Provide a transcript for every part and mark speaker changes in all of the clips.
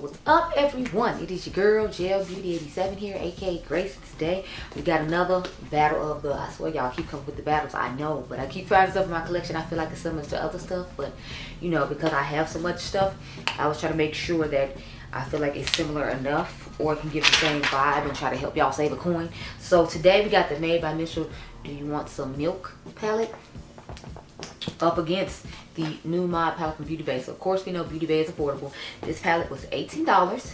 Speaker 1: So what's up, everyone? It is your girl Gel Beauty 87 here, aka Grace. Today we got another battle of the, I swear y'all keep coming with the battles, I know, but I keep finding stuff in my collection. I feel like it's similar to other stuff, but you know, because I have so much stuff, I was trying to make sure that I feel like it's similar enough or it can give the same vibe and try to help y'all save a coin. So today we got the Made by Mitchell Do You Want Some Milk palette up against the new mod palette from Beauty Bay. So of course we know Beauty Bay is affordable. This palette was $18.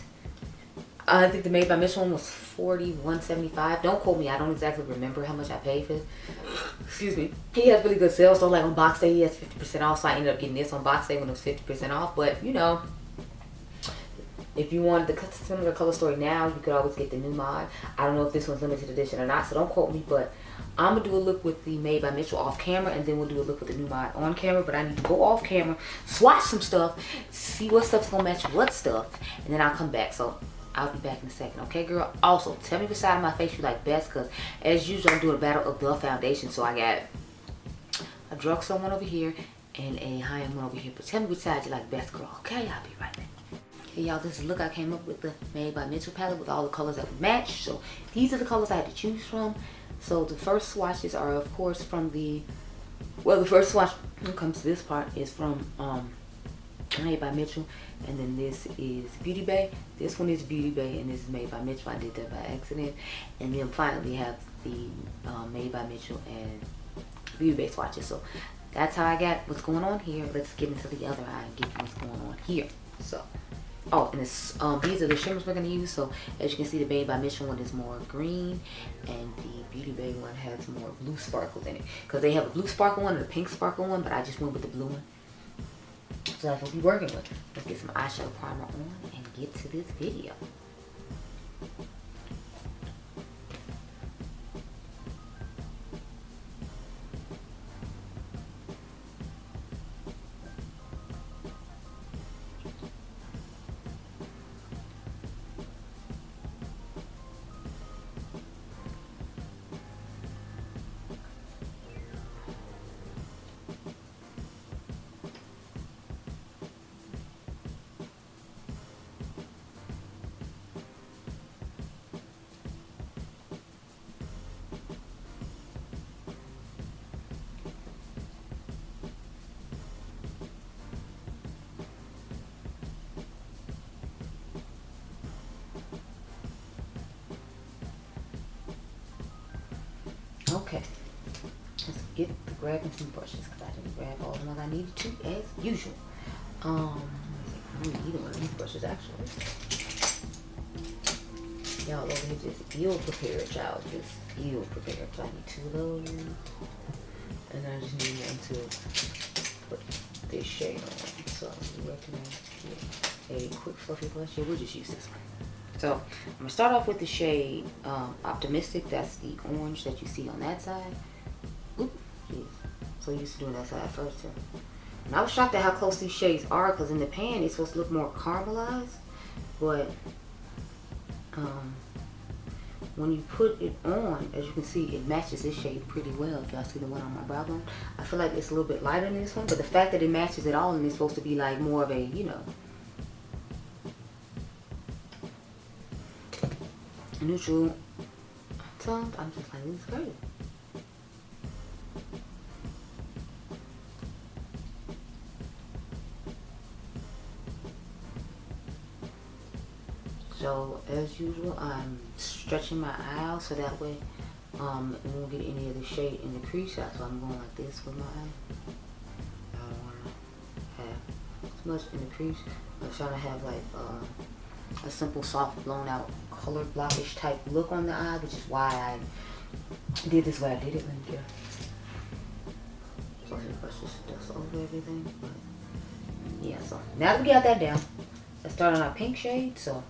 Speaker 1: I think the Made by Mitchell one was $41.75. Don't quote me, I don't exactly remember how much I paid for it. Excuse me. He has really good sales, so like on box day he has 50% off, so I ended up getting this on box day when it was 50% off. But you know, if you wanted the similar color story now, you could always get the new mod. I don't know if this one's limited edition or not, so don't quote me, but I'm going to do a look with the Made by Mitchell off camera, and then we'll do a look with the new mod on camera. But I need to go off camera, swatch some stuff, see what stuff's going to match what stuff, and then I'll come back. So I'll be back in a second, okay, girl? Also, tell me which side of my face you like best, because as usual, I'm doing a battle of the foundation. So I got a drugstore one over here and a high-end one over here. But tell me which side you like best, girl, okay? I'll be right back. Hey y'all, this is the look I came up with the Made by Mitchell palette with all the colors that would match. So these are the colors I had to choose from. So the first swatches are of course from the, well, the first swatch when it comes to this part is from Made by Mitchell, and then this is Beauty Bay. This one is Beauty Bay and this is Made by Mitchell. I did that by accident. And then finally we have the Made by Mitchell and Beauty Bay swatches. So that's how I got what's going on here. Let's get into the other eye and get what's going on here. So oh, and it's, these are the shimmers we're going to use. So as you can see, the Made by Mitchell one is more green and the Beauty Bay one has more blue sparkles in it, because they have a blue sparkle one and a pink sparkle one, but I just went with the blue one. So that's what we're working with. Let's get some eyeshadow primer on and get to this video. Okay, let's get to grabbing some brushes, because I didn't grab all the ones I needed to as usual. I don't need either one of these brushes actually. Y'all over here just ill prepared, y'all, just ill prepared. So I need two of those, and I just need one to put this shade on. So you recommend a quick fluffy blush? Yeah, we'll just use this one. So I'm gonna start off with the shade Optimistic. That's the orange that you see on that side. Oop, geez. So used to doing that side first too. And I was shocked at how close these shades are, because in the pan it's supposed to look more caramelized, but when you put it on, as you can see, it matches this shade pretty well. If y'all see the one on my brow bone, I feel like it's a little bit lighter than this one, but the fact that it matches it all and it's supposed to be like more of a, you know, neutral tone, I'm just like, this is great. So as usual, I'm stretching my eye out so that way it won't get any of the shade in the crease. So I'm going like this with my eye. I don't want to have too much in the crease. I'm trying to have like a simple, soft, blown out, color blockish type look on the eye, which is why I did this way I did it. Let me get so I can brush this dust over everything. But yeah, so now that we got that down, let's start on our pink shade. So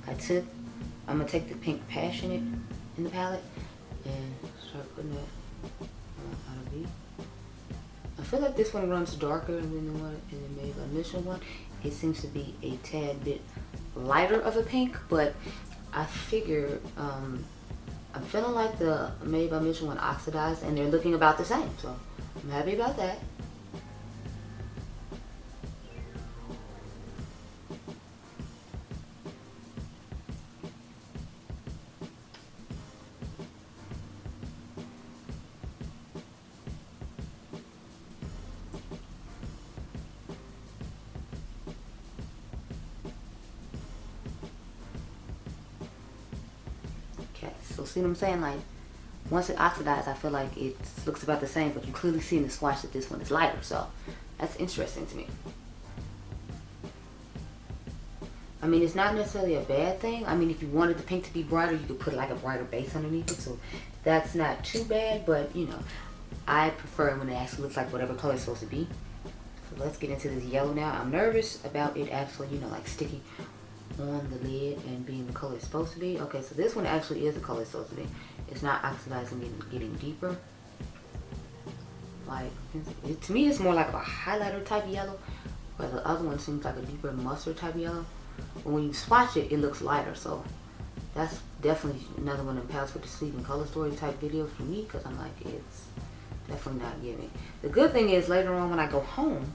Speaker 1: I'm gonna take the pink Passionate in the palette and start putting that on a V. I feel like this one runs darker than the one in the Made by Mitchell one. It seems to be a tad bit lighter of a pink, but I figure I'm feeling like the Made by Mitchell one oxidized, and they're looking about the same, so I'm happy about that. So see what I'm saying? Like, once it oxidizes, I feel like it looks about the same, but you clearly see in the swatch that this one is lighter. So that's interesting to me. I mean, it's not necessarily a bad thing. I mean, if you wanted the pink to be brighter, you could put like a brighter base underneath it. So that's not too bad, but you know, I prefer when it actually looks like whatever color it's supposed to be. So let's get into this yellow now. I'm nervous about it actually, you know, like sticking on the lid and being the color it's supposed to be. Okay, so this one actually is the color it's supposed to be. It's not oxidizing and getting deeper. Like, to me, it's more like a highlighter type yellow, where the other one seems like a deeper mustard type yellow. But when you swatch it, it looks lighter. So that's definitely another one of the palettes for the sleeping color story type video for me, because I'm like, it's definitely not giving. The good thing is later on when I go home,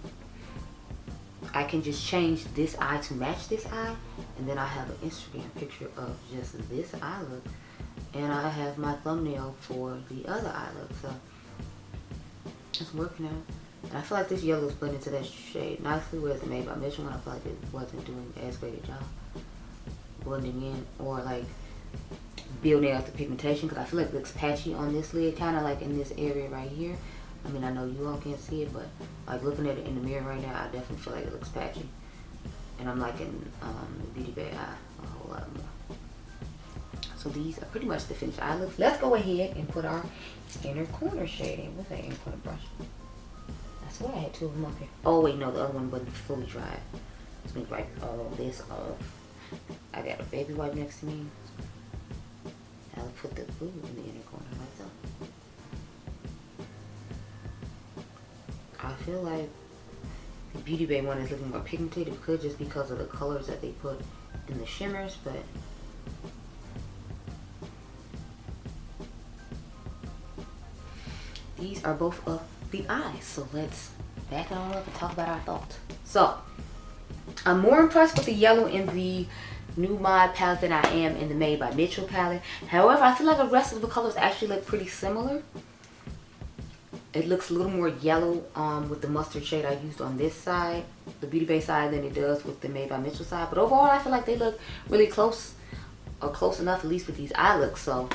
Speaker 1: I can just change this eye to match this eye, and then I have an Instagram picture of just this eye look, and I have my thumbnail for the other eye look. So it's working out. And I feel like this yellow is blending into that shade nicely, whereas the Maybelline Mitchell one, I feel like it wasn't doing as great a job blending in or like building out the pigmentation, because I feel like it looks patchy on this lid, kind of like in this area right here. I mean, I know you all can't see it, but like looking at it in the mirror right now, I definitely feel like it looks patchy. And I'm liking the Beauty Bay eye a whole lot more. So these are pretty much the finished eye looks. Let's go ahead and put our inner corner shade in. What's that inner corner brush? I swear I had two of them up here. Oh wait, no, the other one wasn't fully dried. Let me wipe all of this off. I got a baby wipe next to me. I'll put the glue in the inner corner myself. I feel like the Beauty Bay one is looking more pigmented. It could just because of the colors that they put in the shimmers, but these are both of the eyes. So let's back it on up and talk about our thoughts. So I'm more impressed with the yellow in the New Mod palette than I am in the Made by Mitchell palette. However, I feel like the rest of the colors actually look pretty similar. It looks a little more yellow with the mustard shade I used on this side, the Beauty Bay side, than it does with the Made by Mitchell side. But overall, I feel like they look really close, or close enough at least with these eye looks. So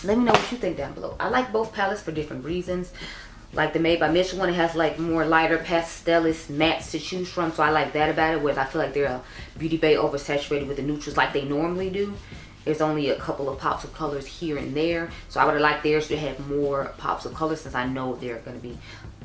Speaker 1: let me know what you think down below. I like both palettes for different reasons. Like the Made by Mitchell one, it has like more lighter pastelist mattes to choose from, so I like that about it. Whereas I feel like they're a Beauty Bay oversaturated with the neutrals like they normally do. There's only a couple of pops of colors here and there, so I would have liked theirs to have more pops of colors, since I know they're going to be,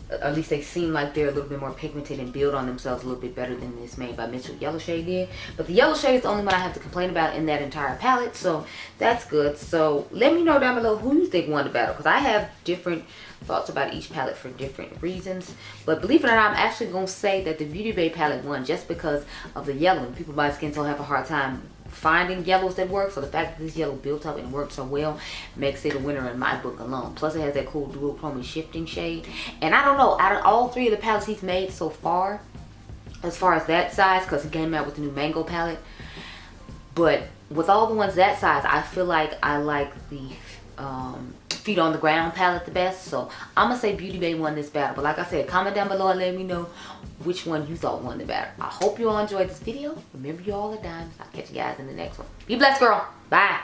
Speaker 1: at least they seem like they're a little bit more pigmented and build on themselves a little bit better than this Made by Mitchell yellow shade did. But the yellow shade is the only one I have to complain about in that entire palette, so that's good. So let me know down below who you think won the battle, because I have different thoughts about each palette for different reasons. But believe it or not, I'm actually going to say that the Beauty Bay palette won just because of the yellow. People by skin tone have a hard time finding yellows that work, so the fact that this yellow built up and worked so well makes it a winner in my book alone. Plus it has that cool dual chroma shifting shade, and I don't know, out of all three of the palettes he's made so far, as far as that size, because he came out with the new mango palette, but with all the ones that size, I feel like I like the feet on the ground palette the best. So I'm gonna say Beauty Bay won this battle, but like I said, comment down below and let me know which one you thought won the battle. I hope you all enjoyed this video. Remember, you all are diamonds. I'll catch you guys in the next one. Be blessed, girl. Bye.